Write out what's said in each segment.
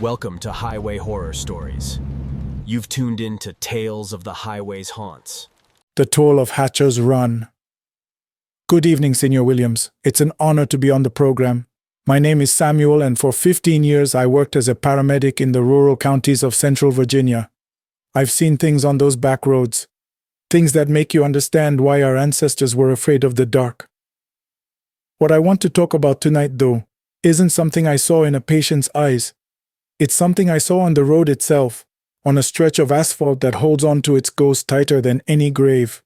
Welcome to Highway Horror Stories. You've tuned in to Tales of the Highway's Haunts. The Toll of Hatcher's Run. Good evening, Senior Williams. It's an honor to be on the program. My name is Samuel, and for 15 years I worked as a paramedic in the rural counties of Central Virginia. I've seen things on those back roads. Things that make you understand why our ancestors were afraid of the dark. What I want to talk about tonight, though, isn't something I saw in a patient's eyes. It's something I saw on the road itself, on a stretch of asphalt that holds on to its ghost tighter than any grave.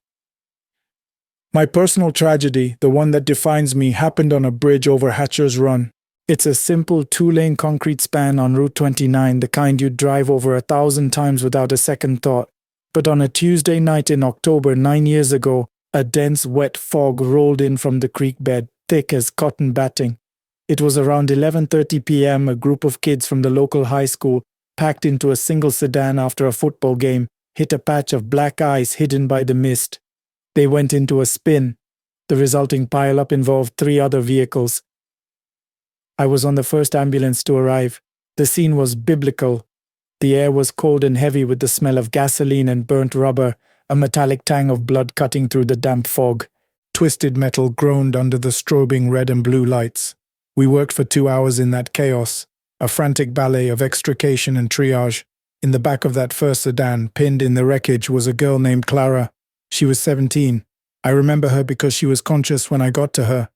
My personal tragedy, the one that defines me, happened on a bridge over Hatcher's Run. It's a simple two-lane concrete span on Route 29, the kind you'd drive over 1,000 times without a second thought. But on a Tuesday night in October 9 years ago, a dense, wet fog rolled in from the creek bed, thick as cotton batting. It was around 11:30 p.m. A group of kids from the local high school, packed into a single sedan after a football game, hit a patch of black ice hidden by the mist. They went into a spin. The resulting pileup involved 3 other vehicles. I was on the first ambulance to arrive. The scene was biblical. The air was cold and heavy with the smell of gasoline and burnt rubber, a metallic tang of blood cutting through the damp fog. Twisted metal groaned under the strobing red and blue lights. We worked for 2 hours in that chaos, a frantic ballet of extrication and triage. In the back of that first sedan, pinned in the wreckage, was a girl named Clara. She was 17. I remember her because she was conscious when I got to her.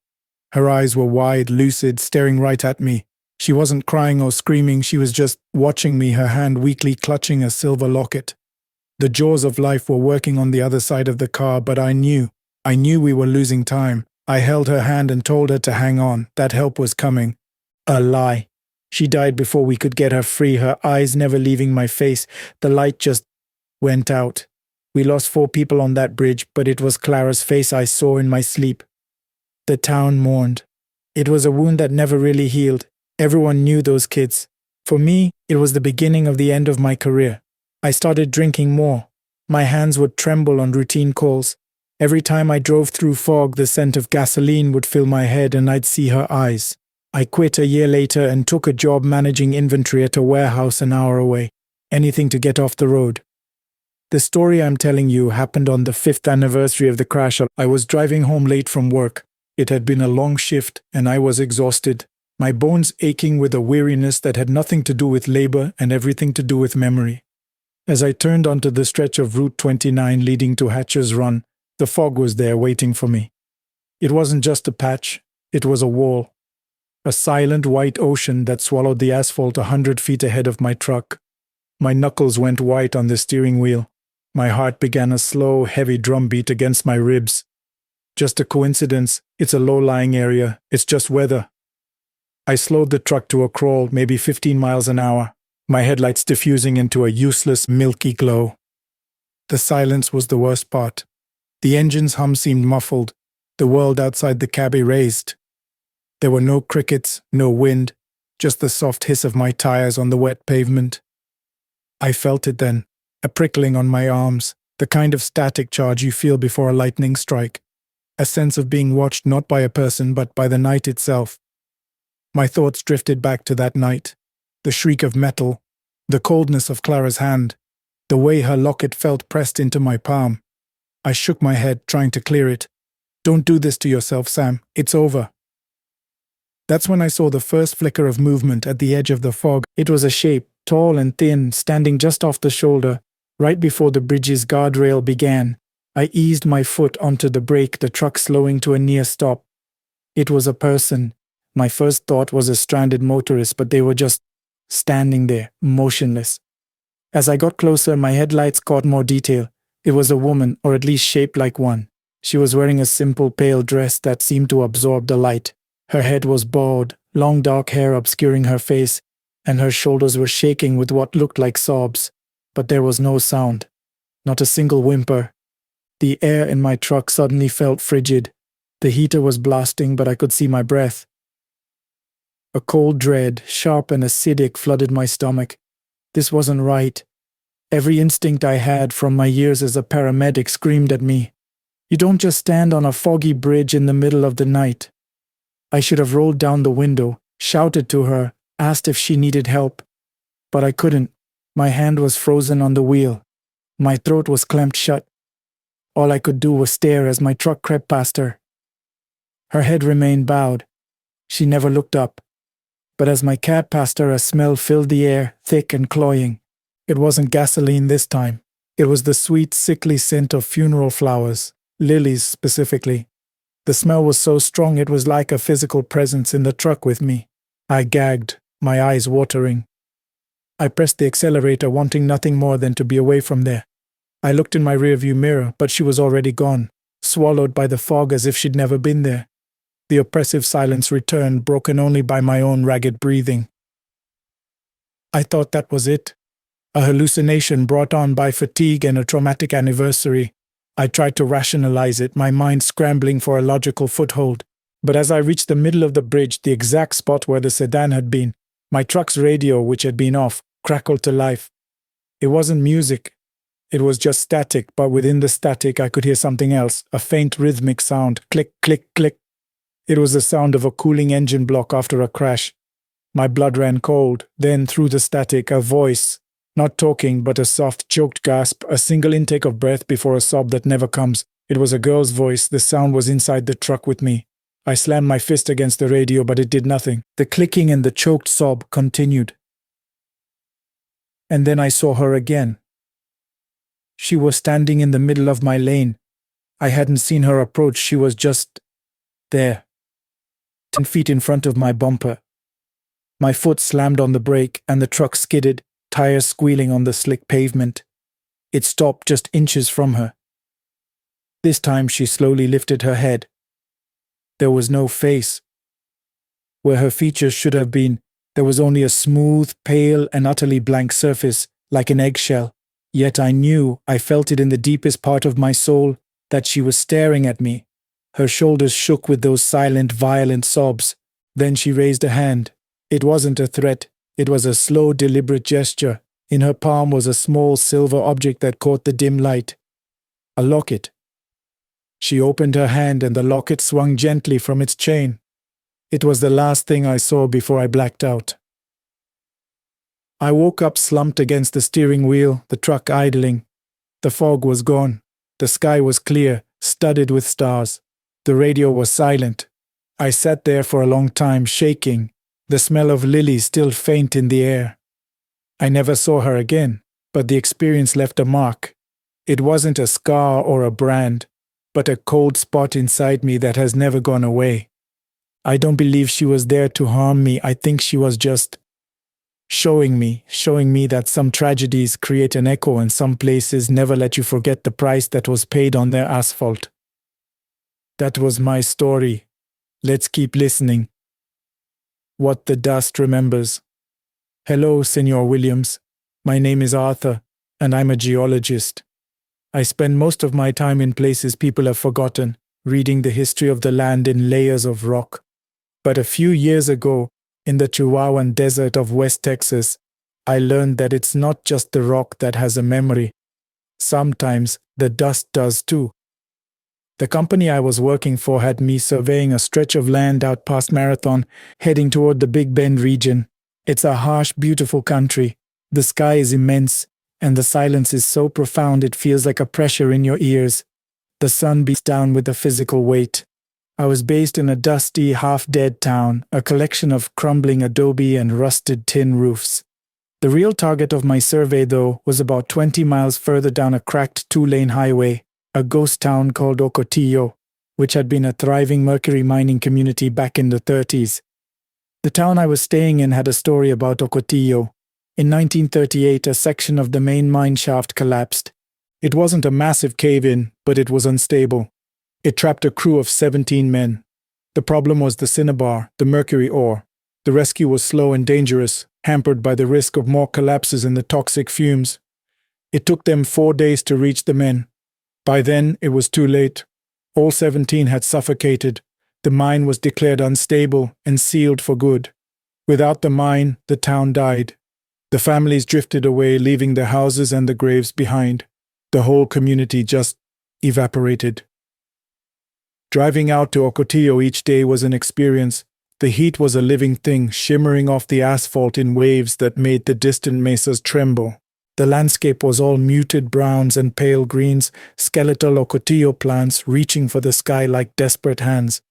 Her eyes were wide, lucid, staring right at me. She wasn't crying or screaming, she was just watching me, her hand weakly clutching a silver locket. The jaws of life were working on the other side of the car, but I knew we were losing time. I held her hand and told her to hang on, that help was coming. A lie. She died before we could get her free, her eyes never leaving my face. The light just went out. We lost 4 people on that bridge, but it was Clara's face I saw in my sleep. The town mourned. It was a wound that never really healed. Everyone knew those kids. For me, it was the beginning of the end of my career. I started drinking more. My hands would tremble on routine calls. Every time I drove through fog, the scent of gasoline would fill my head and I'd see her eyes. I quit a year later and took a job managing inventory at a warehouse an hour away. Anything to get off the road. The story I'm telling you happened on the 5th anniversary of the crash. I was driving home late from work. It had been a long shift and I was exhausted, my bones aching with a weariness that had nothing to do with labor and everything to do with memory. As I turned onto the stretch of Route 29 leading to Hatcher's Run, the fog was there waiting for me. It wasn't just a patch, it was a wall. A silent white ocean that swallowed the asphalt 100 feet ahead of my truck. My knuckles went white on the steering wheel. My heart began a slow, heavy drumbeat against my ribs. Just a coincidence, it's a low-lying area, it's just weather. I slowed the truck to a crawl, maybe 15 miles an hour, my headlights diffusing into a useless, milky glow. The silence was the worst part. The engine's hum seemed muffled, the world outside the cab erased. There were no crickets, no wind, just the soft hiss of my tires on the wet pavement. I felt it then, a prickling on my arms, the kind of static charge you feel before a lightning strike. A sense of being watched not by a person but by the night itself. My thoughts drifted back to that night, the shriek of metal, the coldness of Clara's hand, the way her locket felt pressed into my palm. I shook my head, trying to clear it. Don't do this to yourself, Sam. It's over. That's when I saw the first flicker of movement at the edge of the fog. It was a shape, tall and thin, standing just off the shoulder, right before the bridge's guardrail began. I eased my foot onto the brake, the truck slowing to a near stop. It was a person. My first thought was a stranded motorist, but they were just standing there, motionless. As I got closer, my headlights caught more detail. It was a woman, or at least shaped like one. She was wearing a simple pale dress that seemed to absorb the light. Her head was bald, long dark hair obscuring her face, and her shoulders were shaking with what looked like sobs. But there was no sound. Not a single whimper. The air in my truck suddenly felt frigid. The heater was blasting, but I could see my breath. A cold dread, sharp and acidic, flooded my stomach. This wasn't right. Every instinct I had from my years as a paramedic screamed at me. You don't just stand on a foggy bridge in the middle of the night. I should have rolled down the window, shouted to her, asked if she needed help. But I couldn't. My hand was frozen on the wheel. My throat was clamped shut. All I could do was stare as my truck crept past her. Her head remained bowed. She never looked up. But as my cab passed her, a smell filled the air, thick and cloying. It wasn't gasoline this time. It was the sweet, sickly scent of funeral flowers, lilies specifically. The smell was so strong it was like a physical presence in the truck with me. I gagged, my eyes watering. I pressed the accelerator, wanting nothing more than to be away from there. I looked in my rearview mirror, but she was already gone, swallowed by the fog as if she'd never been there. The oppressive silence returned, broken only by my own ragged breathing. I thought that was it. A hallucination brought on by fatigue and a traumatic anniversary. I tried to rationalize it, my mind scrambling for a logical foothold. But as I reached the middle of the bridge, the exact spot where the sedan had been, my truck's radio, which had been off, crackled to life. It wasn't music. It was just static, but within the static I could hear something else, a faint rhythmic sound, click, click, click. It was the sound of a cooling engine block after a crash. My blood ran cold. Then, through the static, a voice. Not talking, but a soft, choked gasp, a single intake of breath before a sob that never comes. It was a girl's voice. The sound was inside the truck with me. I slammed my fist against the radio, but it did nothing. The clicking and the choked sob continued. And then I saw her again. She was standing in the middle of my lane. I hadn't seen her approach. She was just there, 10 feet in front of my bumper. My foot slammed on the brake, and the truck skidded, tires squealing on the slick pavement. It stopped just inches from her. This time she slowly lifted her head. There was no face. Where her features should have been, there was only a smooth, pale, and utterly blank surface, like an eggshell. Yet I felt it in the deepest part of my soul, that she was staring at me. Her shoulders shook with those silent, violent sobs. Then she raised a hand. It wasn't a threat. It was a slow, deliberate gesture. In her palm was a small silver object that caught the dim light. A locket. She opened her hand and the locket swung gently from its chain. It was the last thing I saw before I blacked out. I woke up slumped against the steering wheel, the truck idling. The fog was gone. The sky was clear, studded with stars. The radio was silent. I sat there for a long time, shaking, the smell of lilies still faint in the air. I never saw her again, but the experience left a mark. It wasn't a scar or a brand, but a cold spot inside me that has never gone away. I don't believe she was there to harm me. I think she was just showing me that some tragedies create an echo and some places never let you forget the price that was paid on their asphalt. That was my story. Let's keep listening. What the dust remembers. Hello, Senor Williams. My name is Arthur, and I'm a geologist. I spend most of my time in places people have forgotten, reading the history of the land in layers of rock. But a few years ago, in the Chihuahuan desert of West Texas, I learned that it's not just the rock that has a memory. Sometimes the dust does too. The company I was working for had me surveying a stretch of land out past Marathon, heading toward the Big Bend region. It's a harsh, beautiful country. The sky is immense, and the silence is so profound it feels like a pressure in your ears. The sun beats down with a physical weight. I was based in a dusty, half-dead town, a collection of crumbling adobe and rusted tin roofs. The real target of my survey, though, was about 20 miles further down a cracked two-lane highway, a ghost town called Ocotillo, which had been a thriving mercury mining community back in the 30s. The town I was staying in had a story about Ocotillo. In 1938, a section of the main mine shaft collapsed. It wasn't a massive cave-in, but it was unstable. It trapped a crew of 17 men. The problem was the cinnabar, the mercury ore. The rescue was slow and dangerous, hampered by the risk of more collapses and the toxic fumes. It took them 4 days to reach the men. By then, it was too late. All 17 had suffocated. The mine was declared unstable and sealed for good. Without the mine, the town died. The families drifted away, leaving their houses and the graves behind. The whole community just evaporated. Driving out to Ocotillo each day was an experience. The heat was a living thing, shimmering off the asphalt in waves that made the distant mesas tremble. The landscape was all muted browns and pale greens, skeletal ocotillo plants reaching for the sky like desperate hands.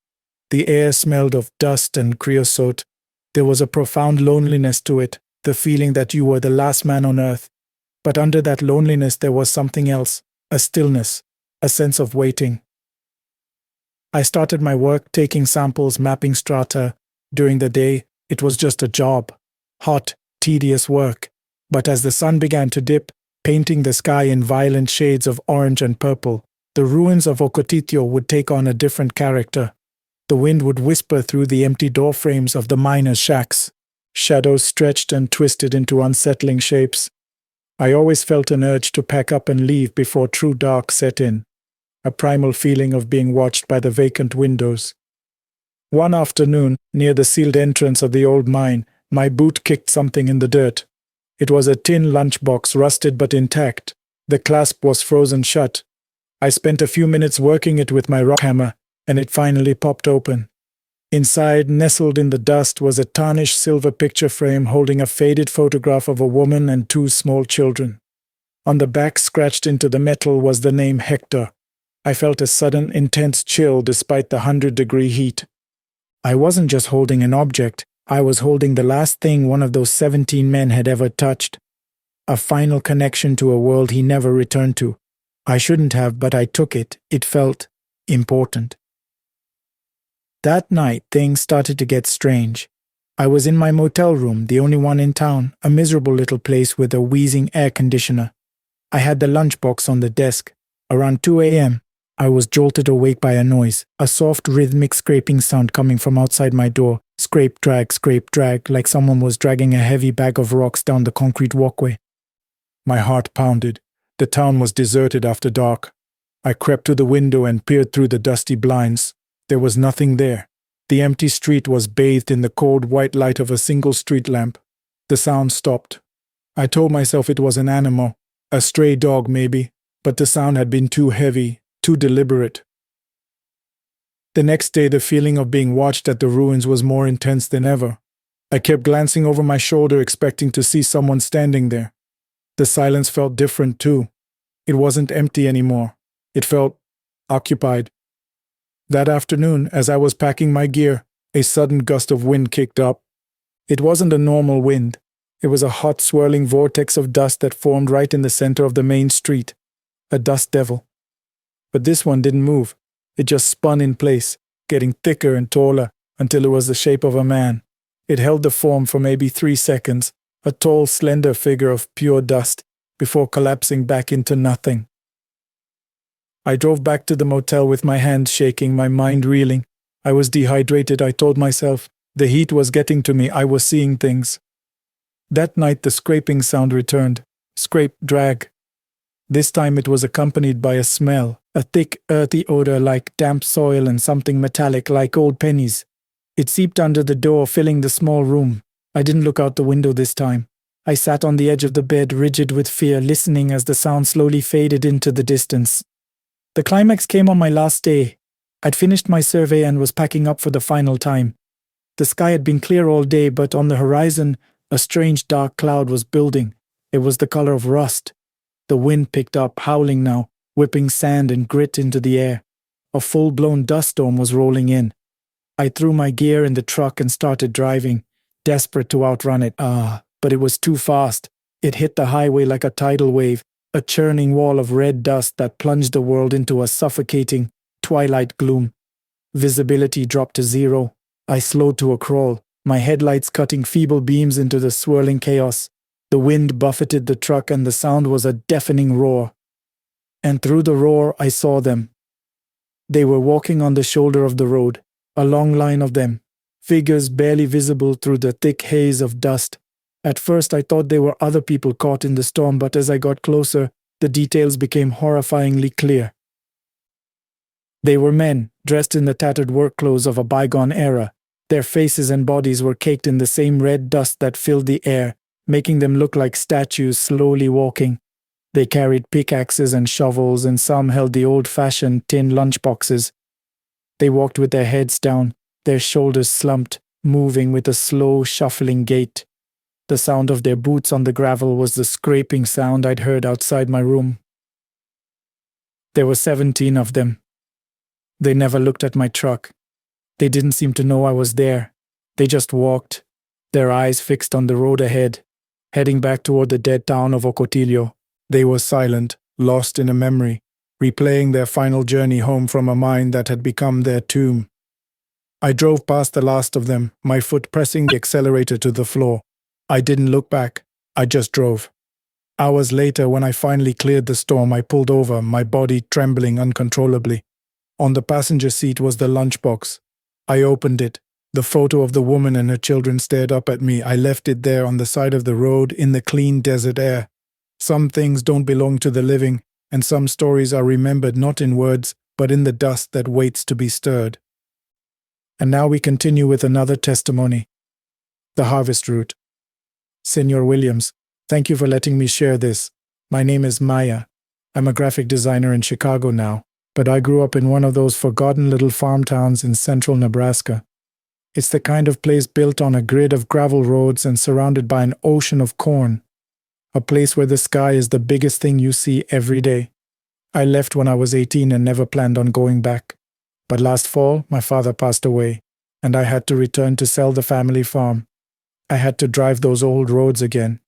The air smelled of dust and creosote. There was a profound loneliness to it, the feeling that you were the last man on earth. But under that loneliness there was something else, a stillness, a sense of waiting. I started my work, taking samples, mapping strata. During the day, it was just a job. Hot, tedious work. But as the sun began to dip, painting the sky in violent shades of orange and purple, the ruins of Ocotillo would take on a different character. The wind would whisper through the empty door frames of the miners' shacks. Shadows stretched and twisted into unsettling shapes. I always felt an urge to pack up and leave before true dark set in. A primal feeling of being watched by the vacant windows. One afternoon, near the sealed entrance of the old mine, my boot kicked something in the dirt. It was a tin lunchbox, rusted but intact. The clasp was frozen shut. I spent a few minutes working it with my rock hammer, and it finally popped open. Inside, nestled in the dust, was a tarnished silver picture frame holding a faded photograph of a woman and two small children. On the back, scratched into the metal, was the name Hector. I felt a sudden, intense chill despite the 100-degree heat. I wasn't just holding an object, I was holding the last thing one of those 17 men had ever touched. A final connection to a world he never returned to. I shouldn't have, but I took it. It felt important. That night, things started to get strange. I was in my motel room, the only one in town, a miserable little place with a wheezing air conditioner. I had the lunchbox on the desk. Around 2 a.m., I was jolted awake by a noise, a soft rhythmic scraping sound coming from outside my door. Scrape, drag, like someone was dragging a heavy bag of rocks down the concrete walkway. My heart pounded. The town was deserted after dark. I crept to the window and peered through the dusty blinds. There was nothing there. The empty street was bathed in the cold white light of a single street lamp. The sound stopped. I told myself it was an animal, a stray dog maybe, but the sound had been too heavy, too deliberate. The next day, the feeling of being watched at the ruins was more intense than ever. I kept glancing over my shoulder, expecting to see someone standing there. The silence felt different too. It wasn't empty anymore. It felt occupied. That afternoon, as I was packing my gear, a sudden gust of wind kicked up. It wasn't a normal wind. It was a hot, swirling vortex of dust that formed right in the center of the main street. A dust devil. But this one didn't move. It just spun in place, getting thicker and taller until it was the shape of a man. It held the form for maybe 3 seconds, a tall, slender figure of pure dust, before collapsing back into nothing. I drove back to the motel with my hands shaking, my mind reeling. I was dehydrated, I told myself. The heat was getting to me, I was seeing things. That night the scraping sound returned. Scrape, drag. This time it was accompanied by a smell, a thick, earthy odor like damp soil and something metallic like old pennies. It seeped under the door, filling the small room. I didn't look out the window this time. I sat on the edge of the bed, rigid with fear, listening as the sound slowly faded into the distance. The climax came on my last day. I'd finished my survey and was packing up for the final time. The sky had been clear all day, but on the horizon, a strange dark cloud was building. It was the color of rust. The wind picked up, howling now, whipping sand and grit into the air. A full-blown dust storm was rolling in. I threw my gear in the truck and started driving, desperate to outrun it. But it was too fast. It hit the highway like a tidal wave, a churning wall of red dust that plunged the world into a suffocating, twilight gloom. Visibility dropped to 0. I slowed to a crawl, my headlights cutting feeble beams into the swirling chaos. The wind buffeted the truck and the sound was a deafening roar. And through the roar, I saw them. They were walking on the shoulder of the road, a long line of them, figures barely visible through the thick haze of dust. At first I thought they were other people caught in the storm, but as I got closer, the details became horrifyingly clear. They were men, dressed in the tattered work clothes of a bygone era. Their faces and bodies were caked in the same red dust that filled the air, making them look like statues slowly walking. They carried pickaxes and shovels, and some held the old-fashioned tin lunchboxes. They walked with their heads down, their shoulders slumped, moving with a slow, shuffling gait. The sound of their boots on the gravel was the scraping sound I'd heard outside my room. There were 17 of them. They never looked at my truck. They didn't seem to know I was there. They just walked, their eyes fixed on the road ahead, heading back toward the dead town of Ocotillo. They were silent, lost in a memory, replaying their final journey home from a mind that had become their tomb. I drove past the last of them, my foot pressing the accelerator to the floor. I didn't look back. I just drove. Hours later, when I finally cleared the storm, I pulled over, my body trembling uncontrollably. On the passenger seat was the lunchbox. I opened it. The photo of the woman and her children stared up at me. I left it there on the side of the road in the clean desert air. Some things don't belong to the living, and some stories are remembered not in words, but in the dust that waits to be stirred. And now we continue with another testimony. The harvest route. Senor Williams, thank you for letting me share this. My name is Maya. I'm a graphic designer in Chicago now, but I grew up in one of those forgotten little farm towns in central Nebraska. It's the kind of place built on a grid of gravel roads and surrounded by an ocean of corn. A place where the sky is the biggest thing you see every day. I left when I was 18 and never planned on going back. But last fall, my father passed away, and I had to return to sell the family farm. I had to drive those old roads again.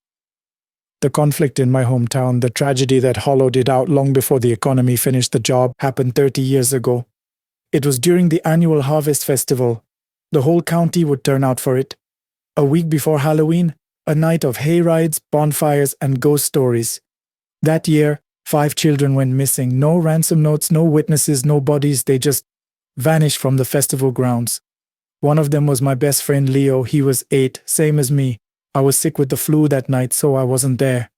The conflict in my hometown, the tragedy that hollowed it out long before the economy finished the job, happened 30 years ago. It was during the annual Harvest Festival. The whole county would turn out for it. A week before Halloween, a night of hayrides, bonfires, and ghost stories. That year, 5 children went missing. No ransom notes, no witnesses, no bodies. They just vanished from the festival grounds. One of them was my best friend Leo. He was 8, same as me. I was sick with the flu that night, so I wasn't there.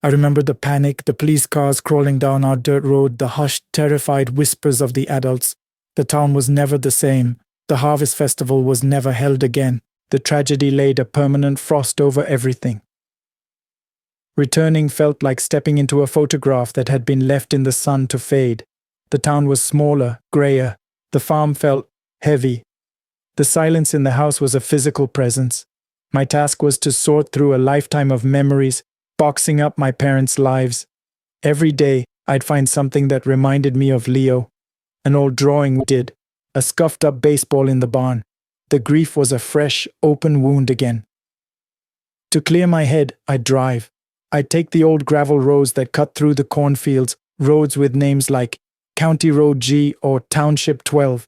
I remember the panic, the police cars crawling down our dirt road, the hushed, terrified whispers of the adults. The town was never the same. The Harvest Festival was never held again. The tragedy laid a permanent frost over everything. Returning felt like stepping into a photograph that had been left in the sun to fade. The town was smaller, grayer. The farm felt heavy. The silence in the house was a physical presence. My task was to sort through a lifetime of memories, boxing up my parents' lives. Every day, I'd find something that reminded me of Leo. An old drawing we did, a scuffed-up baseball in the barn. The grief was a fresh, open wound again. To clear my head, I'd drive. I'd take the old gravel roads that cut through the cornfields, roads with names like County Road G or Township 12.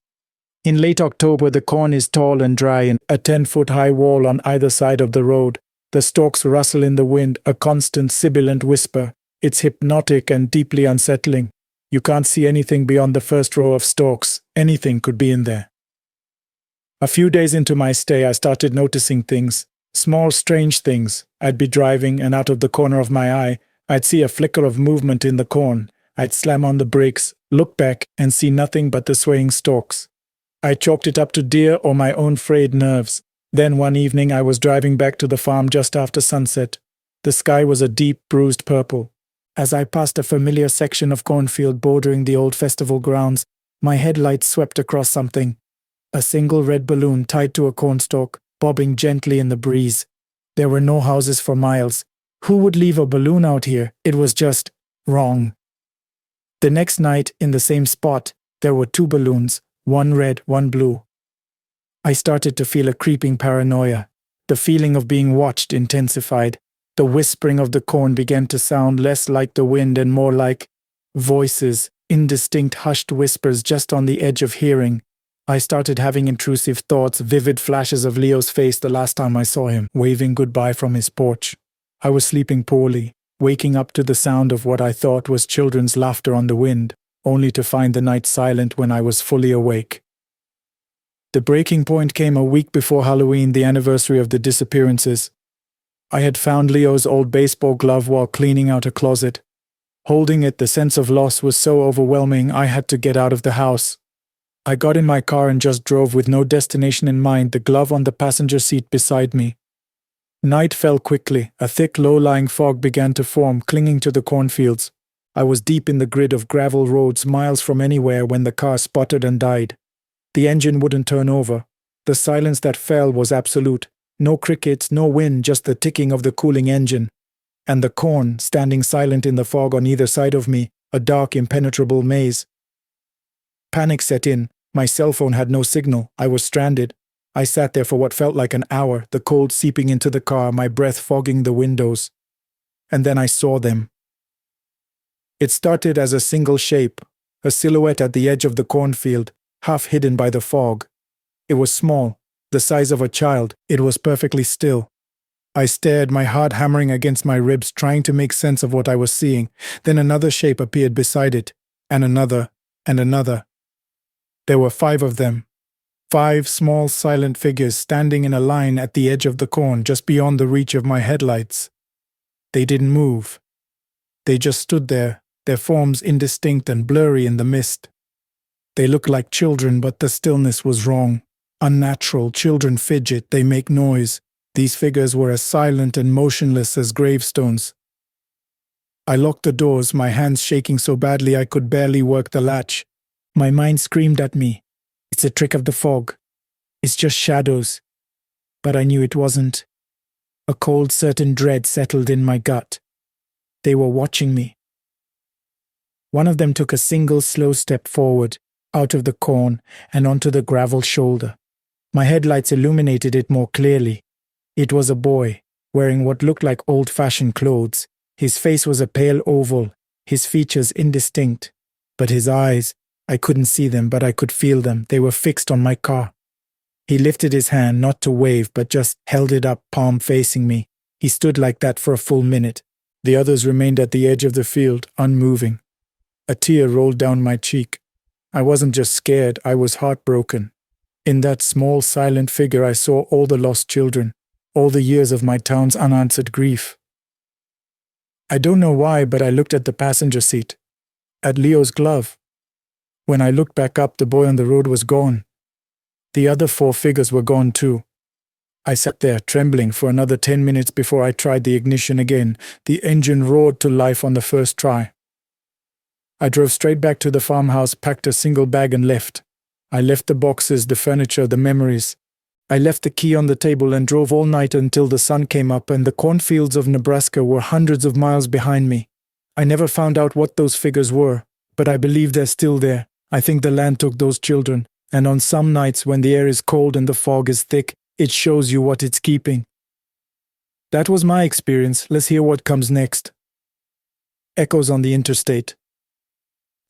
In late October, the corn is tall and dry, and a 10-foot-high wall on either side of the road. The stalks rustle in the wind, a constant sibilant whisper. It's hypnotic and deeply unsettling. You can't see anything beyond the first row of stalks. Anything could be in there. A few days into my stay, I started noticing things. Small, strange things. I'd be driving, and out of the corner of my eye, I'd see a flicker of movement in the corn. I'd slam on the brakes, look back, and see nothing but the swaying stalks. I chalked it up to deer or my own frayed nerves. Then one evening I was driving back to the farm just after sunset. The sky was a deep, bruised purple. As I passed a familiar section of cornfield bordering the old festival grounds, my headlights swept across something. A single red balloon tied to a cornstalk, bobbing gently in the breeze. There were no houses for miles. Who would leave a balloon out here? It was just wrong. The next night, in the same spot, there were 2 balloons. One red, one blue. I started to feel a creeping paranoia. The feeling of being watched intensified. The whispering of the corn began to sound less like the wind and more like voices, indistinct hushed whispers just on the edge of hearing. I started having intrusive thoughts, vivid flashes of Leo's face the last time I saw him, waving goodbye from his porch. I was sleeping poorly, waking up to the sound of what I thought was children's laughter on the wind, only to find the night silent when I was fully awake. The breaking point came a week before Halloween, the anniversary of the disappearances. I had found Leo's old baseball glove while cleaning out a closet. Holding it, the sense of loss was so overwhelming I had to get out of the house. I got in my car and just drove with no destination in mind, the glove on the passenger seat beside me. Night fell quickly. A thick, low-lying fog began to form, clinging to the cornfields. I was deep in the grid of gravel roads miles from anywhere when the car sputtered and died. The engine wouldn't turn over. The silence that fell was absolute. No crickets, no wind, just the ticking of the cooling engine. And the corn, standing silent in the fog on either side of me, a dark, impenetrable maze. Panic set in. My cell phone had no signal. I was stranded. I sat there for what felt like an hour, the cold seeping into the car, my breath fogging the windows. And then I saw them. It started as a single shape, a silhouette at the edge of the cornfield, half hidden by the fog. It was small, the size of a child. It was perfectly still. I stared, my heart hammering against my ribs, trying to make sense of what I was seeing. Then another shape appeared beside it, and another, and another. There were 5 of them. 5 small, silent figures standing in a line at the edge of the corn, just beyond the reach of my headlights. They didn't move. They just stood there, their forms indistinct and blurry in the mist. They looked like children, but the stillness was wrong. Unnatural. Children fidget, they make noise. These figures were as silent and motionless as gravestones. I locked the doors, my hands shaking so badly I could barely work the latch. My mind screamed at me. It's a trick of the fog. It's just shadows. But I knew it wasn't. A cold, certain dread settled in my gut. They were watching me. One of them took a single slow step forward, out of the corn and onto the gravel shoulder. My headlights illuminated it more clearly. It was a boy, wearing what looked like old-fashioned clothes. His face was a pale oval, his features indistinct. But his eyes, I couldn't see them, but I could feel them. They were fixed on my car. He lifted his hand, not to wave, but just held it up, palm facing me. He stood like that for a full minute. The others remained at the edge of the field, unmoving. A tear rolled down my cheek. I wasn't just scared, I was heartbroken. In that small, silent figure I saw all the lost children, all the years of my town's unanswered grief. I don't know why, but I looked at the passenger seat, at Leo's glove. When I looked back up, the boy on the road was gone. The other 4 figures were gone too. I sat there, trembling, for another 10 minutes before I tried the ignition again. The engine roared to life on the first try. I drove straight back to the farmhouse, packed a single bag and left. I left the boxes, the furniture, the memories. I left the key on the table and drove all night until the sun came up and the cornfields of Nebraska were hundreds of miles behind me. I never found out what those figures were, but I believe they're still there. I think the land took those children, and on some nights when the air is cold and the fog is thick, it shows you what it's keeping. That was my experience. Let's hear what comes next. Echoes on the interstate.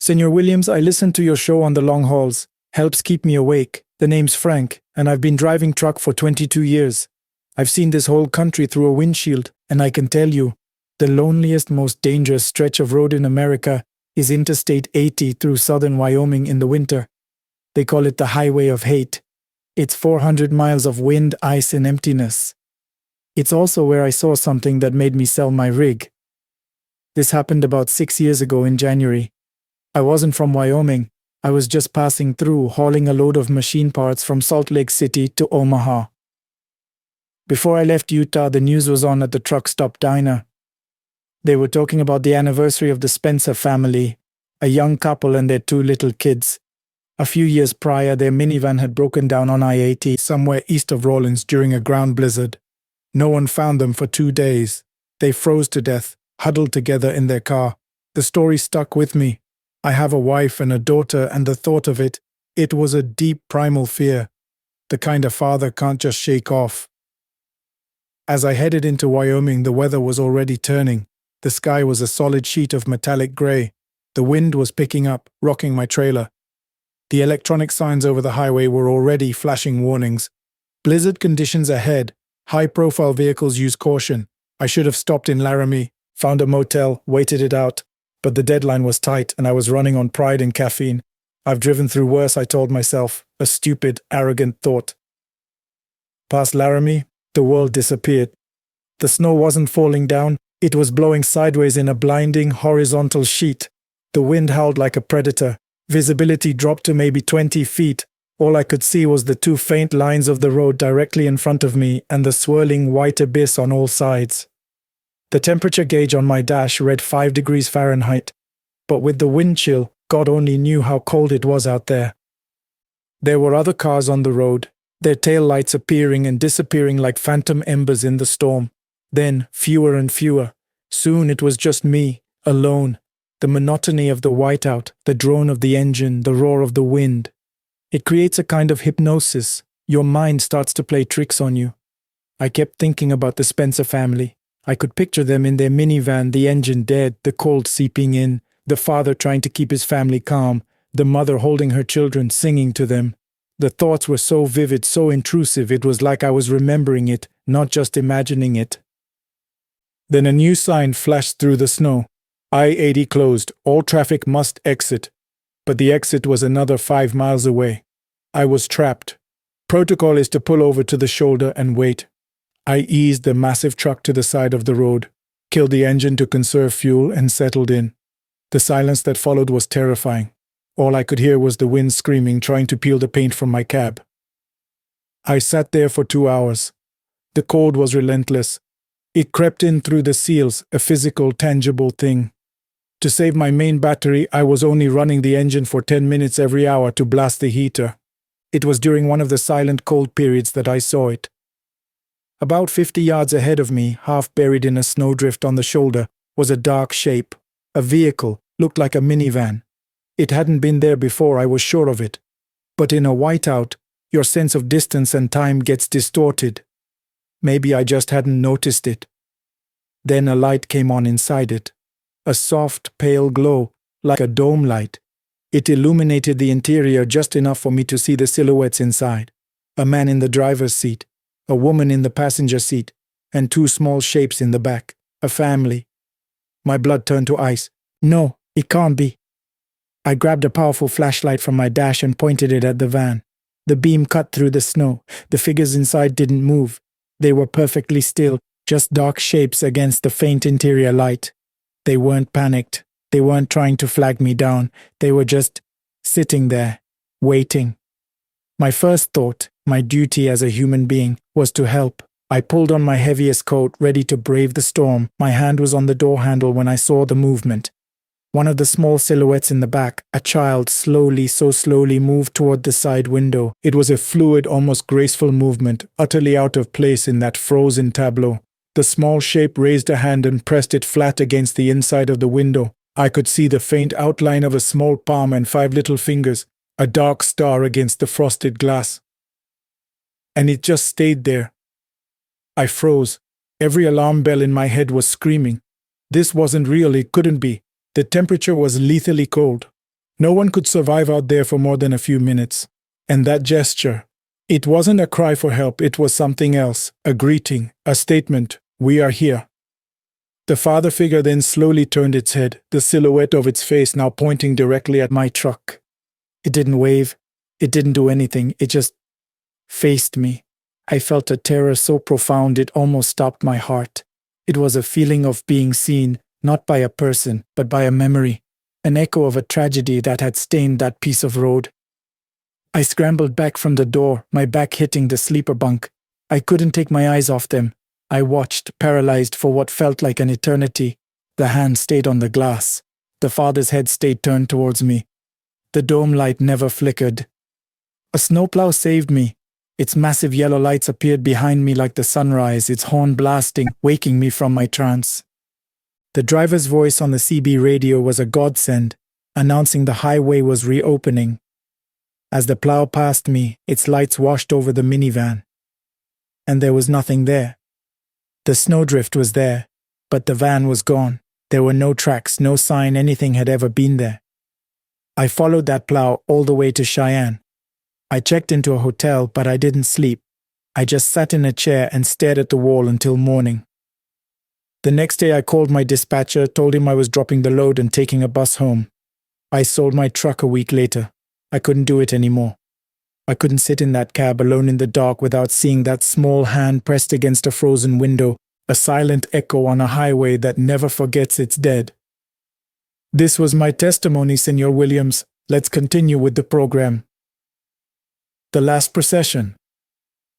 Senor Williams, I listened to your show on the long hauls. Helps keep me awake. The name's Frank, and I've been driving truck for 22 years. I've seen this whole country through a windshield, and I can tell you, the loneliest, most dangerous stretch of road in America is Interstate 80 through southern Wyoming in the winter. They call it the Highway of Hate. It's 400 miles of wind, ice, and emptiness. It's also where I saw something that made me sell my rig. This happened about 6 years ago in January. I wasn't from Wyoming. I was just passing through, hauling a load of machine parts from Salt Lake City to Omaha. Before I left Utah, the news was on at the truck stop diner. They were talking about the anniversary of the Spencer family, a young couple and their 2 little kids. A few years prior, their minivan had broken down on I-80 somewhere east of Rawlins during a ground blizzard. No one found them for 2 days. They froze to death, huddled together in their car. The story stuck with me. I have a wife and a daughter, and the thought of it was a deep primal fear, the kind a father can't just shake off. As I headed into Wyoming, the weather was already turning. The sky was a solid sheet of metallic gray. The wind was picking up, rocking my trailer. The electronic signs over the highway were already flashing warnings. Blizzard conditions ahead. High-profile vehicles use caution. I should have stopped in Laramie, found a motel, waited it out. But the deadline was tight and I was running on pride and caffeine. I've driven through worse, I told myself. A stupid, arrogant thought. Past Laramie, the world disappeared. The snow wasn't falling down. It was blowing sideways in a blinding, horizontal sheet. The wind howled like a predator. Visibility dropped to maybe 20 feet. All I could see was the 2 faint lines of the road directly in front of me and the swirling white abyss on all sides. The temperature gauge on my dash read 5 degrees Fahrenheit, but with the wind chill, God only knew how cold it was out there. There were other cars on the road. their tail lights appearing and disappearing like phantom embers in the storm. Then, fewer and fewer. Soon it was just me, alone. The monotony of the whiteout, the drone of the engine, the roar of the wind. It creates a kind of hypnosis. Your mind starts to play tricks on you. I kept thinking about the Spencer family. I could picture them in their minivan, the engine dead, the cold seeping in, the father trying to keep his family calm, the mother holding her children, singing to them. The thoughts were so vivid, so intrusive, it was like I was remembering it, not just imagining it. Then a new sign flashed through the snow. I-80 closed, all traffic must exit. But the exit was another 5 miles away. I was trapped. Protocol is to pull over to the shoulder and wait. I eased the massive truck to the side of the road, killed the engine to conserve fuel, and settled in. The silence that followed was terrifying. All I could hear was the wind screaming, trying to peel the paint from my cab. I sat there for 2 hours. The cold was relentless. It crept in through the seals, a physical, tangible thing. To save my main battery, I was only running the engine for 10 minutes every hour to blast the heater. It was during one of the silent cold periods that I saw it. About 50 yards ahead of me, half buried in a snowdrift on the shoulder, was a dark shape. A vehicle, looked like a minivan. It hadn't been there before, I was sure of it. But in a whiteout, your sense of distance and time gets distorted. Maybe I just hadn't noticed it. Then a light came on inside it. A soft, pale glow, like a dome light. It illuminated the interior just enough for me to see the silhouettes inside. A man in the driver's seat, a woman in the passenger seat, and 2 small shapes in the back. A family. My blood turned to ice. No, it can't be. I grabbed a powerful flashlight from my dash and pointed it at the van. The beam cut through the snow. The figures inside didn't move. They were perfectly still, just dark shapes against the faint interior light. They weren't panicked. They weren't trying to flag me down. They were just sitting there, waiting. My first thought, my duty as a human being, was to help. I pulled on my heaviest coat, ready to brave the storm. My hand was on the door handle when I saw the movement. One of the small silhouettes in the back, a child, so slowly moved toward the side window. It was a fluid, almost graceful movement, utterly out of place in that frozen tableau. The small shape raised a hand and pressed it flat against the inside of the window. I could see the faint outline of a small palm and 5 little fingers, a dark star against the frosted glass. And it just stayed there. I froze. Every alarm bell in my head was screaming. This wasn't real, it couldn't be. The temperature was lethally cold. No one could survive out there for more than a few minutes. And that gesture, it wasn't a cry for help, it was something else, a greeting, a statement, we are here. The father figure then slowly turned its head, the silhouette of its face now pointing directly at my truck. It didn't wave, it didn't do anything, it just faced me. I felt a terror so profound it almost stopped my heart. It was a feeling of being seen, not by a person, but by a memory, an echo of a tragedy that had stained that piece of road. I scrambled back from the door, my back hitting the sleeper bunk. I couldn't take my eyes off them. I watched, paralyzed for what felt like an eternity. The hand stayed on the glass. The father's head stayed turned towards me. The dome light never flickered. A snowplow saved me. Its massive yellow lights appeared behind me like the sunrise, its horn blasting, waking me from my trance. The driver's voice on the CB radio was a godsend, announcing the highway was reopening. As the plow passed me, its lights washed over the minivan. And there was nothing there. The snowdrift was there, but the van was gone. There were no tracks, no sign anything had ever been there. I followed that plow all the way to Cheyenne. I checked into a hotel, but I didn't sleep. I just sat in a chair and stared at the wall until morning. The next day I called my dispatcher, told him I was dropping the load and taking a bus home. I sold my truck a week later. I couldn't do it anymore. I couldn't sit in that cab alone in the dark without seeing that small hand pressed against a frozen window, a silent echo on a highway that never forgets its dead. This was my testimony, Senor Williams. Let's continue with the program. The Last Procession.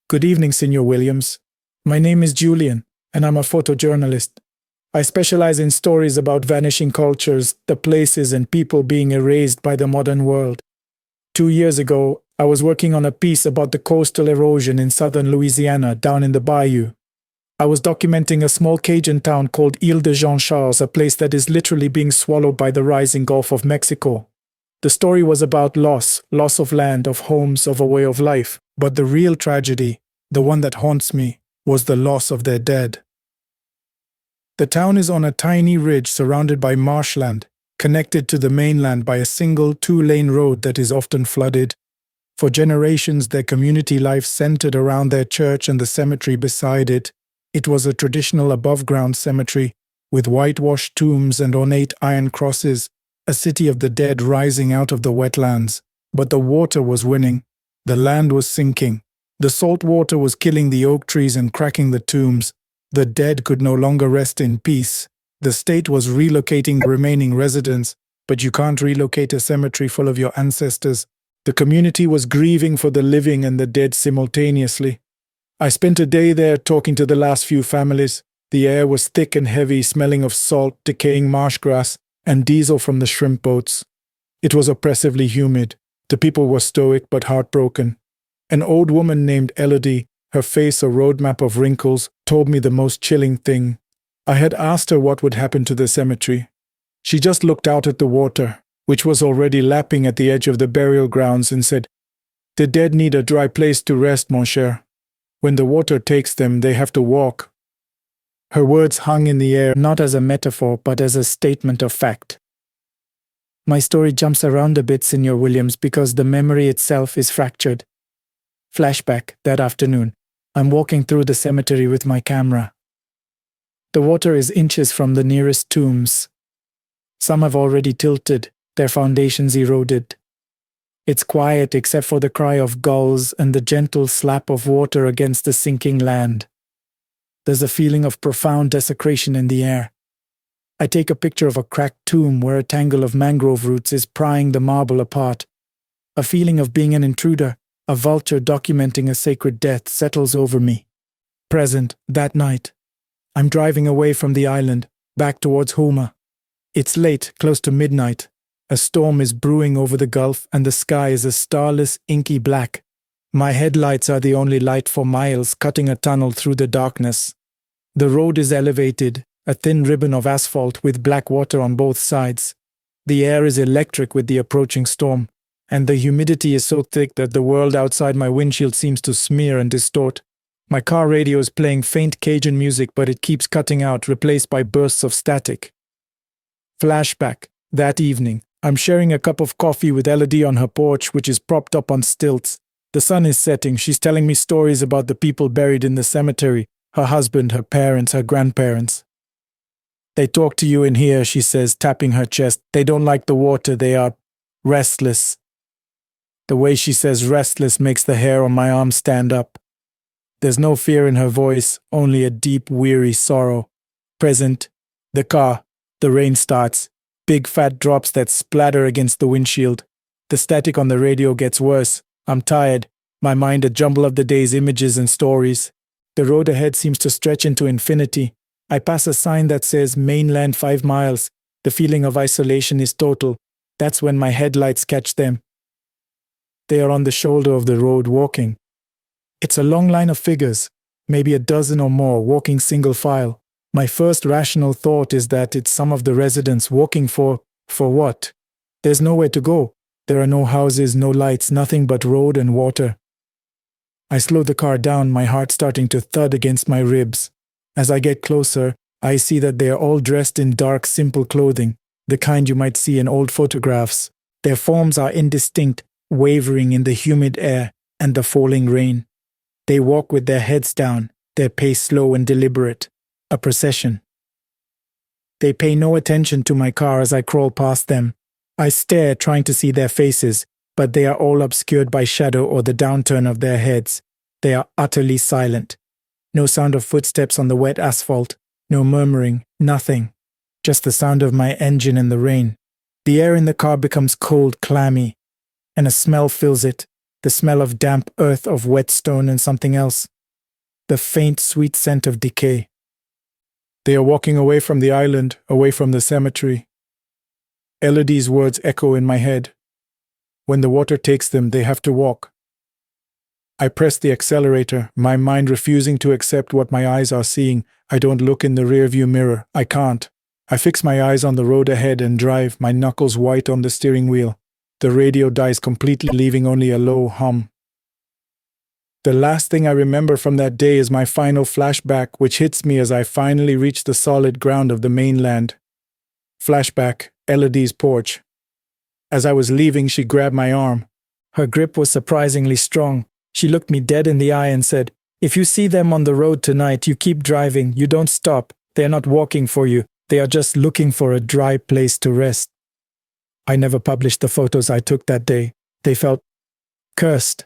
Good evening, Senor Williams. My name is Julian, and I'm a photojournalist. I specialize in stories about vanishing cultures, the places and people being erased by the modern world. 2 years ago, I was working on a piece about the coastal erosion in southern Louisiana, down in the bayou. I was documenting a small Cajun town called Ile de Jean Charles, a place that is literally being swallowed by the rising Gulf of Mexico. The story was about loss of land, of homes, of a way of life. But the real tragedy, the one that haunts me, was the loss of their dead. The town is on a tiny ridge surrounded by marshland, connected to the mainland by a single 2-lane road that is often flooded. For generations, their community life centered around their church and the cemetery beside it. It was a traditional above-ground cemetery, with whitewashed tombs and ornate iron crosses, a city of the dead rising out of the wetlands. But the water was winning. The land was sinking. The salt water was killing the oak trees and cracking the tombs. The dead could no longer rest in peace. The state was relocating the remaining residents, but you can't relocate a cemetery full of your ancestors. The community was grieving for the living and the dead simultaneously. I spent a day there talking to the last few families. The air was thick and heavy, smelling of salt, decaying marsh grass, and diesel from the shrimp boats. It was oppressively humid. The people were stoic but heartbroken. An old woman named Elodie, her face a roadmap of wrinkles, told me the most chilling thing. I had asked her what would happen to the cemetery. She just looked out at the water, which was already lapping at the edge of the burial grounds, and said, "The dead need a dry place to rest, mon cher. When the water takes them, they have to walk." Her words hung in the air, not as a metaphor, but as a statement of fact. My story jumps around a bit, Sr. Williams, because the memory itself is fractured. Flashback, that afternoon. I'm walking through the cemetery with my camera. The water is inches from the nearest tombs. Some have already tilted, their foundations eroded. It's quiet except for the cry of gulls and the gentle slap of water against the sinking land. There's a feeling of profound desecration in the air. I take a picture of a cracked tomb where a tangle of mangrove roots is prying the marble apart. A feeling of being an intruder, a vulture documenting a sacred death, settles over me. Present, that night. I'm driving away from the island, back towards Houma. It's late, close to midnight. A storm is brewing over the Gulf, and the sky is a starless, inky black. My headlights are the only light for miles, cutting a tunnel through the darkness. The road is elevated, a thin ribbon of asphalt with black water on both sides. The air is electric with the approaching storm, and the humidity is so thick that the world outside my windshield seems to smear and distort. My car radio is playing faint Cajun music, but it keeps cutting out, replaced by bursts of static. Flashback. That evening, I'm sharing a cup of coffee with Elodie on her porch, which is propped up on stilts. The sun is setting. She's telling me stories about the people buried in the cemetery, her husband, her parents, her grandparents. "They talk to you in here," she says, tapping her chest. "They don't like the water. They are restless." The way she says restless makes the hair on my arm stand up. There's no fear in her voice, only a deep, weary sorrow. Present. The car. The rain starts. Big fat drops that splatter against the windshield. The static on the radio gets worse. I'm tired. My mind a jumble of the day's images and stories. The road ahead seems to stretch into infinity. I pass a sign that says mainland 5 miles. The feeling of isolation is total. That's when my headlights catch them. They are on the shoulder of the road walking. It's a long line of figures, maybe a dozen or more, walking single file. My first rational thought is that it's some of the residents walking for what? There's nowhere to go. There are no houses, no lights, nothing but road and water. I slow the car down, my heart starting to thud against my ribs. As I get closer, I see that they are all dressed in dark, simple clothing, the kind you might see in old photographs. Their forms are indistinct, wavering in the humid air and the falling rain. They walk with their heads down, their pace slow and deliberate. A procession. They pay no attention to my car as I crawl past them. I stare, trying to see their faces, but they are all obscured by shadow or the downturn of their heads. They are utterly silent. No sound of footsteps on the wet asphalt, no murmuring, nothing. Just the sound of my engine in the rain. The air in the car becomes cold, clammy, and a smell fills it, the smell of damp earth, of wet stone and something else. The faint, sweet scent of decay. They are walking away from the island, away from the cemetery. Elodie's words echo in my head. When the water takes them, they have to walk. I press the accelerator, my mind refusing to accept what my eyes are seeing. I don't look in the rearview mirror. I can't. I fix my eyes on the road ahead and drive, my knuckles white on the steering wheel. The radio dies completely, leaving only a low hum. The last thing I remember from that day is my final flashback, which hits me as I finally reach the solid ground of the mainland. Flashback, Elodie's porch. As I was leaving, she grabbed my arm. Her grip was surprisingly strong. She looked me dead in the eye and said, "If you see them on the road tonight, you keep driving, you don't stop. They're not walking for you. They are just looking for a dry place to rest." I never published the photos I took that day. They felt cursed.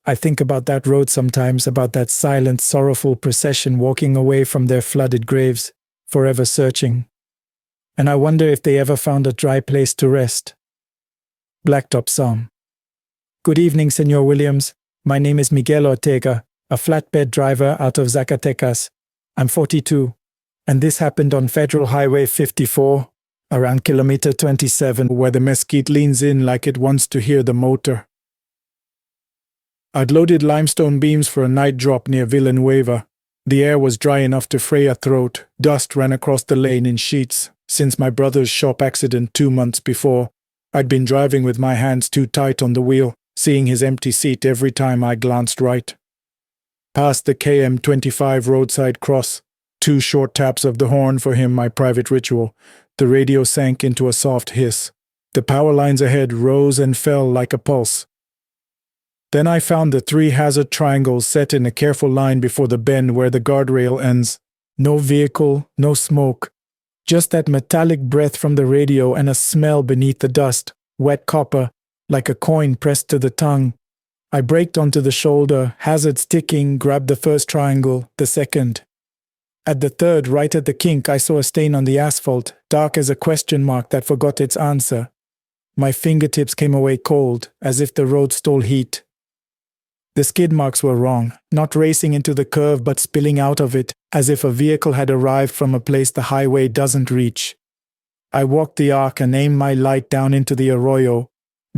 I think about that road sometimes, about that silent, sorrowful procession walking away from their flooded graves, forever searching. And I wonder if they ever found a dry place to rest. Blacktop Psalm. Good evening, Senor Williams. My name is Miguel Ortega, a flatbed driver out of Zacatecas. I'm 42, and this happened on Federal Highway 54, around kilometer 27, where the mesquite leans in like it wants to hear the motor. I'd loaded limestone beams for a night drop near Villanueva. The air was dry enough to fray a throat. Dust ran across the lane in sheets. Since my brother's shop accident 2 months before, I'd been driving with my hands too tight on the wheel, seeing his empty seat every time I glanced right. Past the KM25 roadside cross, 2 short taps of the horn for him, my private ritual. The radio sank into a soft hiss. The power lines ahead rose and fell like a pulse. Then I found the 3 hazard triangles set in a careful line before the bend where the guardrail ends. No vehicle, no smoke. Just that metallic breath from the radio and a smell beneath the dust, wet copper, like a coin pressed to the tongue. I braked onto the shoulder, hazards ticking, grabbed the first triangle, the second. At the third, right at the kink, I saw a stain on the asphalt, dark as a question mark that forgot its answer. My fingertips came away cold, as if the road stole heat. The skid marks were wrong, not racing into the curve but spilling out of it, as if a vehicle had arrived from a place the highway doesn't reach. I walked the arc and aimed my light down into the arroyo.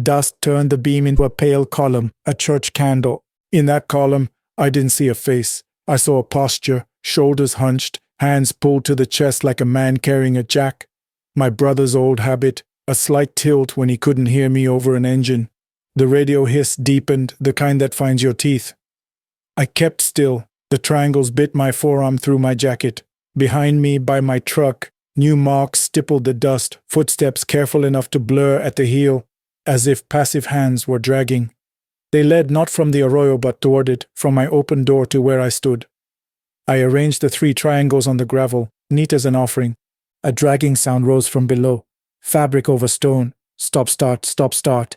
Dust turned the beam into a pale column, a church candle. In that column, I didn't see a face. I saw a posture, shoulders hunched, hands pulled to the chest like a man carrying a jack. My brother's old habit, a slight tilt when he couldn't hear me over an engine. The radio hiss deepened, the kind that finds your teeth. I kept still. The triangles bit my forearm through my jacket. Behind me, by my truck, new marks stippled the dust, footsteps careful enough to blur at the heel, as if passive hands were dragging. They led not from the arroyo but toward it, from my open door to where I stood. I arranged the 3 triangles on the gravel, neat as an offering. A dragging sound rose from below. Fabric over stone. Stop, start, stop, start.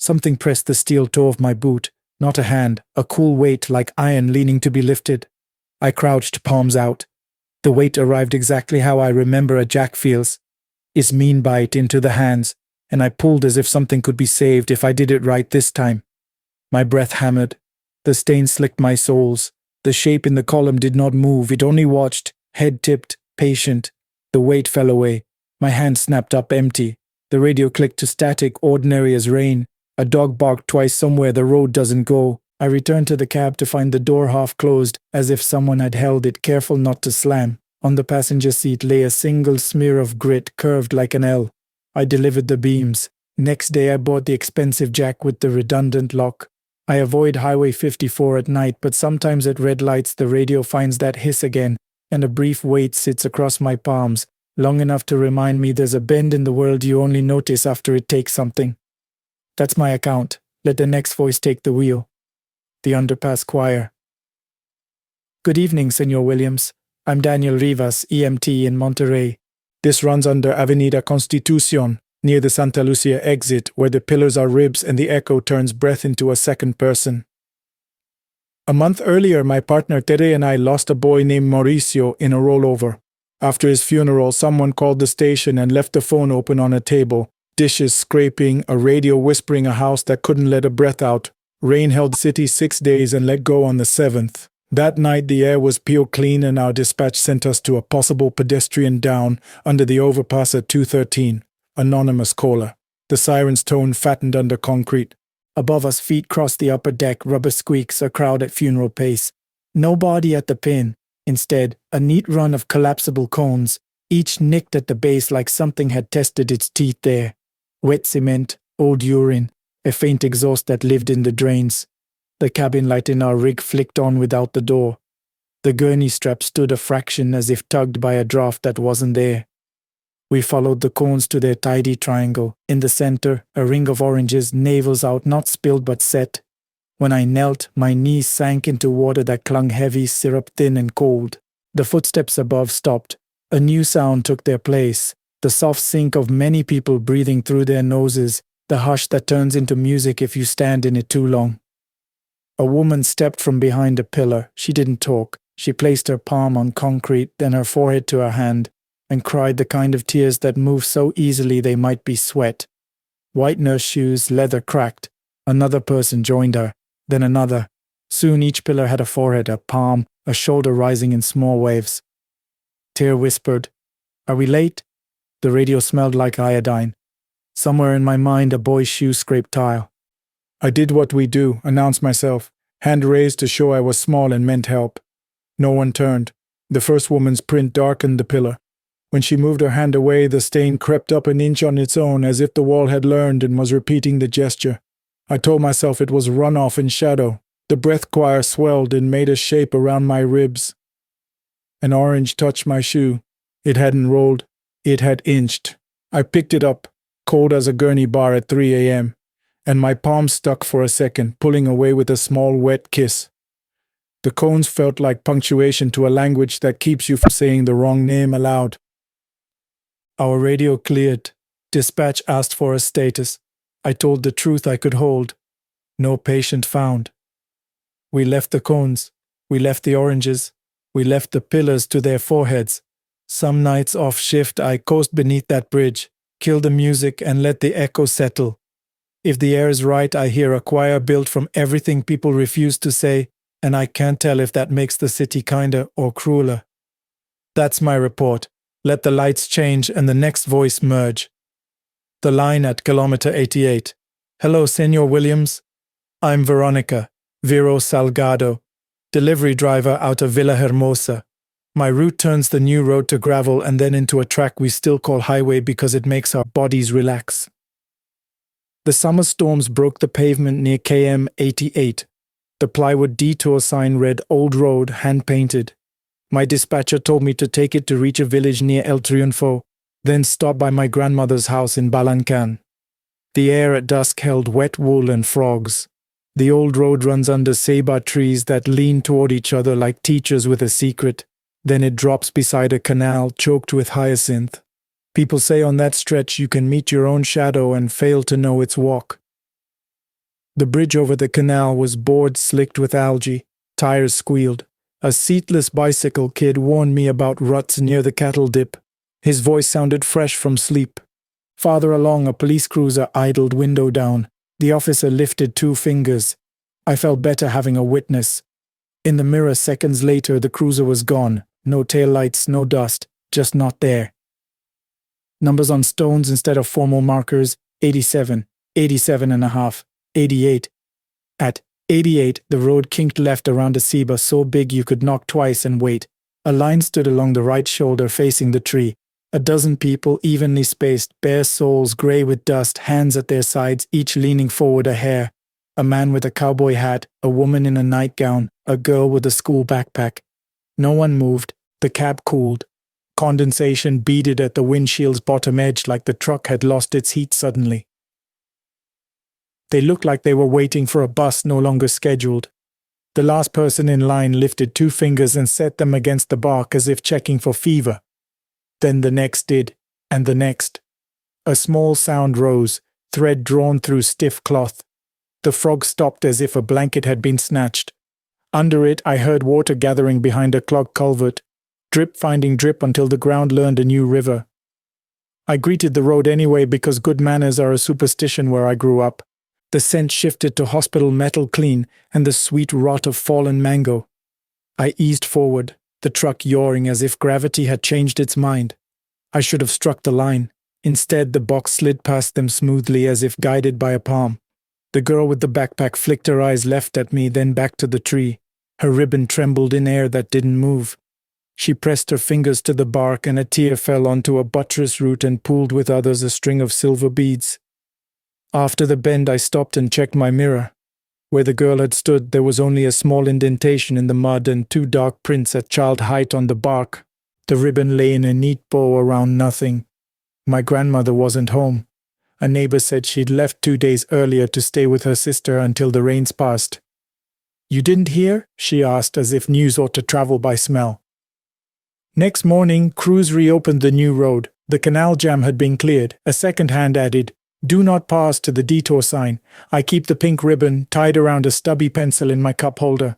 Something pressed the steel toe of my boot, not a hand, a cool weight like iron leaning to be lifted. I crouched, palms out. The weight arrived exactly how I remember a jack feels. Its mean bite into the hands, and I pulled as if something could be saved if I did it right this time. My breath hammered. The stain slicked my soles. The shape in the column did not move, it only watched, head tipped, patient. The weight fell away. My hand snapped up empty. The radio clicked to static, ordinary as rain. A dog barked twice somewhere the road doesn't go. I returned to the cab to find the door half closed, as if someone had held it, careful not to slam. On the passenger seat lay a single smear of grit, curved like an L. I delivered the beams. Next day I bought the expensive jack with the redundant lock. I avoid Highway 54 at night, but sometimes at red lights the radio finds that hiss again, and a brief weight sits across my palms, long enough to remind me there's a bend in the world you only notice after it takes something. That's my account. Let the next voice take the wheel. The Underpass Choir. Good evening, Senor Williams. I'm Daniel Rivas, EMT in Monterrey. This runs under Avenida Constitucion, near the Santa Lucia exit, where the pillars are ribs and the echo turns breath into a second person. A month earlier, my partner Tere and I lost a boy named Mauricio in a rollover. After his funeral, someone called the station and left the phone open on a table. Dishes scraping, a radio whispering a house that couldn't let a breath out. Rain held the city 6 days and let go on the 7th. That night the air was pure clean and our dispatch sent us to a possible pedestrian down under the overpass at 213. Anonymous caller. The siren's tone fattened under concrete. Above us, feet crossed the upper deck, rubber squeaks, a crowd at funeral pace. Nobody at the pin. Instead, a neat run of collapsible cones, each nicked at the base like something had tested its teeth there. Wet cement, old urine, a faint exhaust that lived in the drains. The cabin light in our rig flicked on without the door. The gurney strap stood a fraction as if tugged by a draft that wasn't there. We followed the cones to their tidy triangle. In the center, a ring of oranges, navels out, not spilled but set. When I knelt, my knees sank into water that clung heavy, syrup-thin and cold. The footsteps above stopped. A new sound took their place. The soft sink of many people breathing through their noses, the hush that turns into music if you stand in it too long. A woman stepped from behind a pillar. She didn't talk. She placed her palm on concrete, then her forehead to her hand, and cried the kind of tears that move so easily they might be sweat. White nurse shoes, leather cracked. Another person joined her, then another. Soon each pillar had a forehead, a palm, a shoulder rising in small waves. Tear whispered, "Are we late?" The radio smelled like iodine. Somewhere in my mind, a boy's shoe scraped tile. I did what we do, announced myself, hand raised to show I was small and meant help. No one turned. The first woman's print darkened the pillar. When she moved her hand away, the stain crept up an inch on its own, as if the wall had learned and was repeating the gesture. I told myself it was runoff in shadow. The breath choir swelled and made a shape around my ribs. An orange touched my shoe. It hadn't rolled. It had inched. I picked it up, cold as a gurney bar at 3 a.m., and my palm stuck for a second, pulling away with a small wet kiss. The cones felt like punctuation to a language that keeps you from saying the wrong name aloud. Our radio cleared. Dispatch asked for a status. I told the truth I could hold. No patient found. We left the cones. We left the oranges. We left the pillars to their foreheads. Some nights off shift I coast beneath that bridge, kill the music and let the echo settle. If the air is right, I hear a choir built from everything people refuse to say, and I can't tell if that makes the city kinder or crueler. That's my report. Let the lights change and the next voice merge. The line at kilometer 88. "Hello, Senor Williams. I'm Veronica, Vero Salgado, delivery driver out of Villa Hermosa. My route turns the new road to gravel and then into a track we still call highway because it makes our bodies relax." The summer storms broke the pavement near KM 88. The plywood detour sign read Old Road, hand-painted. My dispatcher told me to take it to reach a village near El Triunfo, then stop by my grandmother's house in Balancan. The air at dusk held wet wool and frogs. The old road runs under ceiba trees that lean toward each other like teachers with a secret. Then it drops beside a canal choked with hyacinth. People say on that stretch you can meet your own shadow and fail to know its walk. The bridge over the canal was board slicked with algae. Tires squealed. A seatless bicycle kid warned me about ruts near the cattle dip. His voice sounded fresh from sleep. Farther along, a police cruiser idled window down. The officer lifted 2 fingers. I felt better having a witness. In the mirror seconds later, the cruiser was gone. No taillights, no dust, just not there. Numbers on stones instead of formal markers: 87, 87 and a half, 88. At 88, the road kinked left around a ceiba so big you could knock twice and wait. A line stood along the right shoulder facing the tree. A dozen people, evenly spaced, bare souls grey with dust, hands at their sides, each leaning forward a hair. A man with a cowboy hat, a woman in a nightgown, a girl with a school backpack. No one moved. The cab cooled. Condensation beaded at the windshield's bottom edge like the truck had lost its heat suddenly. They looked like they were waiting for a bus no longer scheduled. The last person in line lifted 2 fingers and set them against the bark as if checking for fever. Then the next did, and the next. A small sound rose, thread drawn through stiff cloth. The frog stopped as if a blanket had been snatched. Under it, I heard water gathering behind a clogged culvert, drip finding drip until the ground learned a new river. I greeted the road anyway because good manners are a superstition where I grew up. The scent shifted to hospital metal clean and the sweet rot of fallen mango. I eased forward, the truck yawing as if gravity had changed its mind. I should have struck the line. Instead, the box slid past them smoothly as if guided by a palm. The girl with the backpack flicked her eyes left at me, then back to the tree. Her ribbon trembled in air that didn't move. She pressed her fingers to the bark and a tear fell onto a buttress root and pooled with others a string of silver beads. After the bend, I stopped and checked my mirror. Where the girl had stood, there was only a small indentation in the mud and 2 dark prints at child height on the bark. The ribbon lay in a neat bow around nothing. My grandmother wasn't home. A neighbor said she'd left 2 days earlier to stay with her sister until the rains passed. "You didn't hear?" she asked, as if news ought to travel by smell. Next morning, crews reopened the new road. The canal jam had been cleared. A second hand added, "Do not pass," to the detour sign. I keep the pink ribbon tied around a stubby pencil in my cup holder.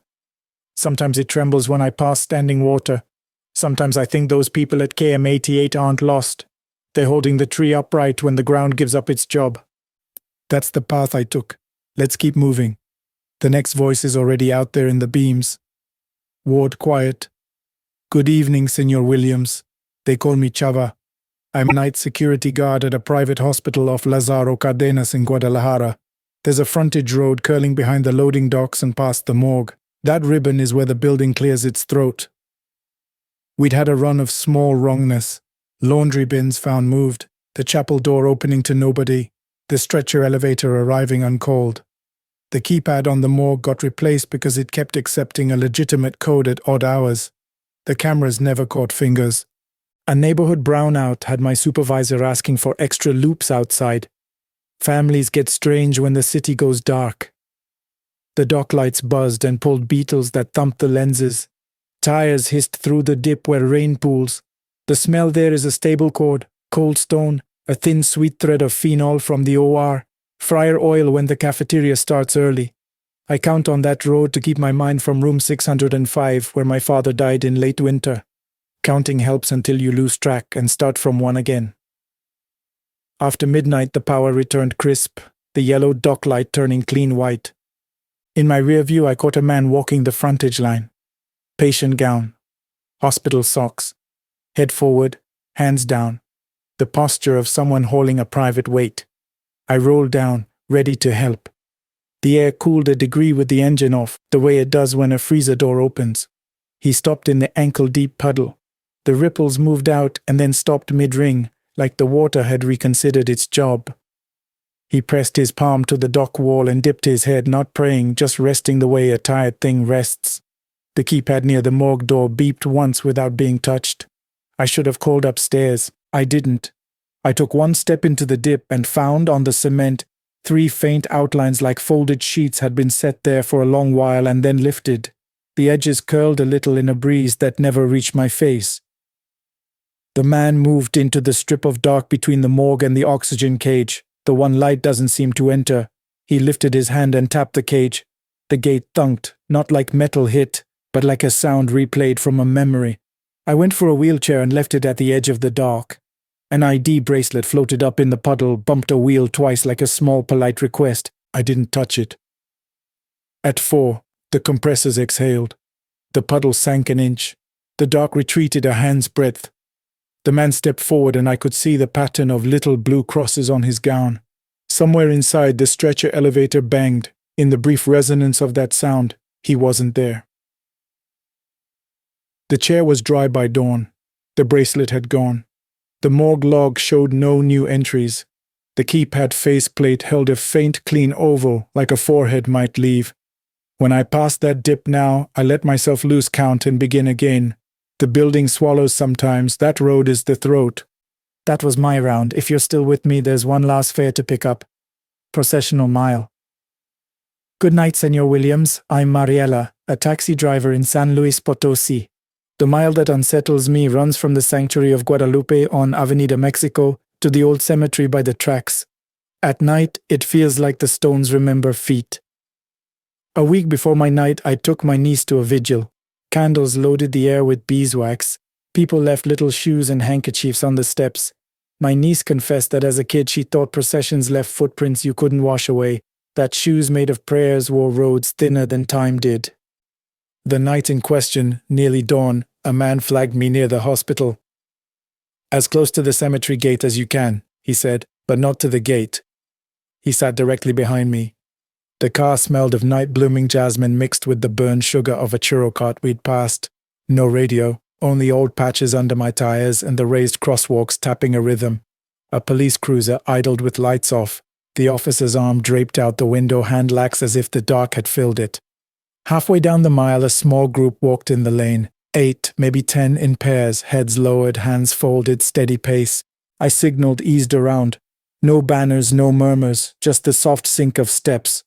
Sometimes it trembles when I pass standing water. Sometimes I think those people at KM88 aren't lost. They're holding the tree upright when the ground gives up its job. That's the path I took. Let's keep moving. The next voice is already out there in the beams. Ward quiet. "Good evening, Senor Williams. They call me Chava. I'm a night security guard at a private hospital off Lazaro Cardenas in Guadalajara. There's a frontage road curling behind the loading docks and past the morgue. That ribbon is where the building clears its throat." We'd had a run of small wrongness. Laundry bins found moved, the chapel door opening to nobody, the stretcher elevator arriving uncalled. The keypad on the morgue got replaced because it kept accepting a legitimate code at odd hours. The cameras never caught fingers. A neighborhood brownout had my supervisor asking for extra loops outside. Families get strange when the city goes dark. The dock lights buzzed and pulled beetles that thumped the lenses. Tires hissed through the dip where rain pools. The smell there is a stable cord, cold stone, a thin sweet thread of phenol from the OR, fryer oil when the cafeteria starts early. I count on that road to keep my mind from room 605 where my father died in late winter. Counting helps until you lose track and start from 1 again. After midnight, the power returned crisp, the yellow dock light turning clean white. In my rear view, I caught a man walking the frontage line. Patient gown, hospital socks, head forward, hands down, the posture of someone hauling a private weight. I rolled down, ready to help. The air cooled a degree with the engine off, the way it does when a freezer door opens. He stopped in the ankle-deep puddle. The ripples moved out and then stopped mid-ring, like the water had reconsidered its job. He pressed his palm to the dock wall and dipped his head, not praying, just resting the way a tired thing rests. The keypad near the morgue door beeped once without being touched. I should have called upstairs. I didn't. I took 1 step into the dip and found on the cement 3 faint outlines like folded sheets had been set there for a long while and then lifted. The edges curled a little in a breeze that never reached my face. The man moved into the strip of dark between the morgue and the oxygen cage. The one light doesn't seem to enter. He lifted his hand and tapped the cage. The gate thunked, not like metal hit, but like a sound replayed from a memory. I went for a wheelchair and left it at the edge of the dock. An ID bracelet floated up in the puddle, bumped a wheel twice like a small polite request. I didn't touch it. At 4, the compressors exhaled. The puddle sank an inch. The dock retreated a hand's breadth. The man stepped forward and I could see the pattern of little blue crosses on his gown. Somewhere inside, the stretcher elevator banged. In the brief resonance of that sound, he wasn't there. The chair was dry by dawn. The bracelet had gone. The morgue log showed no new entries. The keypad faceplate held a faint, clean oval, like a forehead might leave. When I passed that dip now, I let myself lose count and begin again. The building swallows sometimes. That road is the throat. That was my round. If you're still with me, there's one last fare to pick up. Processional mile. Good night, Senor Williams. I'm Mariela, a taxi driver in San Luis Potosi. The mile that unsettles me runs from the sanctuary of Guadalupe on Avenida Mexico to the old cemetery by the tracks. At night, it feels like the stones remember feet. A week before my night, I took my niece to a vigil. Candles loaded the air with beeswax. People left little shoes and handkerchiefs on the steps. My niece confessed that as a kid she thought processions left footprints you couldn't wash away, that shoes made of prayers wore roads thinner than time did. The night in question, nearly dawn, a man flagged me near the hospital. As close to the cemetery gate as you can, he said, but not to the gate. He sat directly behind me. The car smelled of night-blooming jasmine mixed with the burned sugar of a churro cart we'd passed. No radio, only old patches under my tires and the raised crosswalks tapping a rhythm. A police cruiser idled with lights off, the officer's arm draped out the window, hand lax as if the dark had filled it. Halfway down the mile, a small group walked in the lane. 8, maybe 10 in pairs, heads lowered, hands folded, steady pace. I signaled, eased around. No banners, no murmurs, just the soft sink of steps.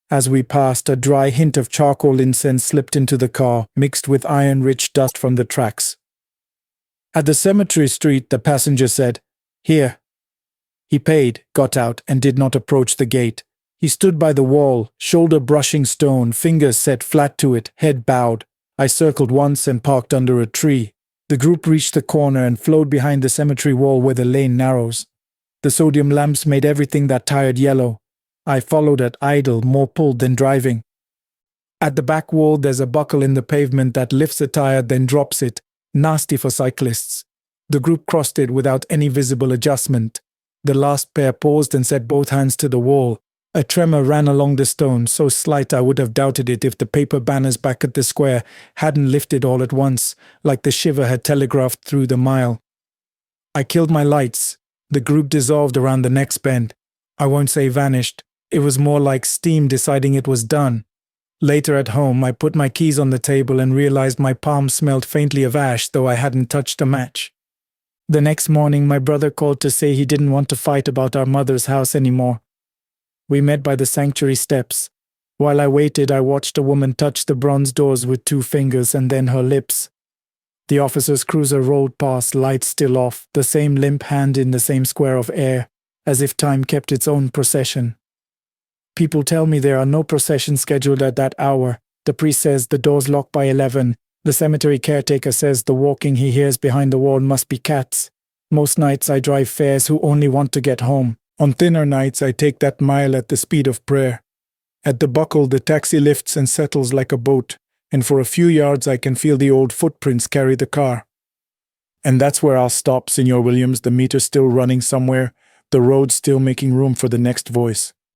As we passed, a dry hint of charcoal incense slipped into the car, mixed with iron-rich dust from the tracks. At the cemetery street, the passenger said, "Here." He paid, got out, and did not approach the gate. He stood by the wall, shoulder brushing stone, fingers set flat to it, head bowed. I circled once and parked under a tree. The group reached the corner and flowed behind the cemetery wall where the lane narrows. The sodium lamps made everything that tired yellow. I followed at idle, more pulled than driving. At the back wall there's a buckle in the pavement that lifts a tire then drops it, nasty for cyclists. The group crossed it without any visible adjustment. The last pair paused and set both hands to the wall. A tremor ran along the stone, so slight I would have doubted it if the paper banners back at the square hadn't lifted all at once, like the shiver had telegraphed through the mile. I killed my lights. The group dissolved around the next bend. I won't say vanished. It was more like steam deciding it was done. Later at home, I put my keys on the table and realized my palms smelled faintly of ash, though I hadn't touched a match. The next morning, my brother called to say he didn't want to fight about our mother's house anymore. We met by the sanctuary steps. While I waited, I watched a woman touch the bronze doors with 2 fingers and then her lips. The officer's cruiser rolled past, lights still off, the same limp hand in the same square of air, as if time kept its own procession. People tell me there are no processions scheduled at that hour. The priest says the doors lock by 11. The cemetery caretaker says the walking he hears behind the wall must be cats. Most nights I drive fares who only want to get home. On thinner nights I take that mile at the speed of prayer. At the buckle the taxi lifts and settles like a boat, and for a few yards I can feel the old footprints carry the car. And that's where I'll stop, Senor Williams, the meter still running somewhere, the road still making room for the next voice.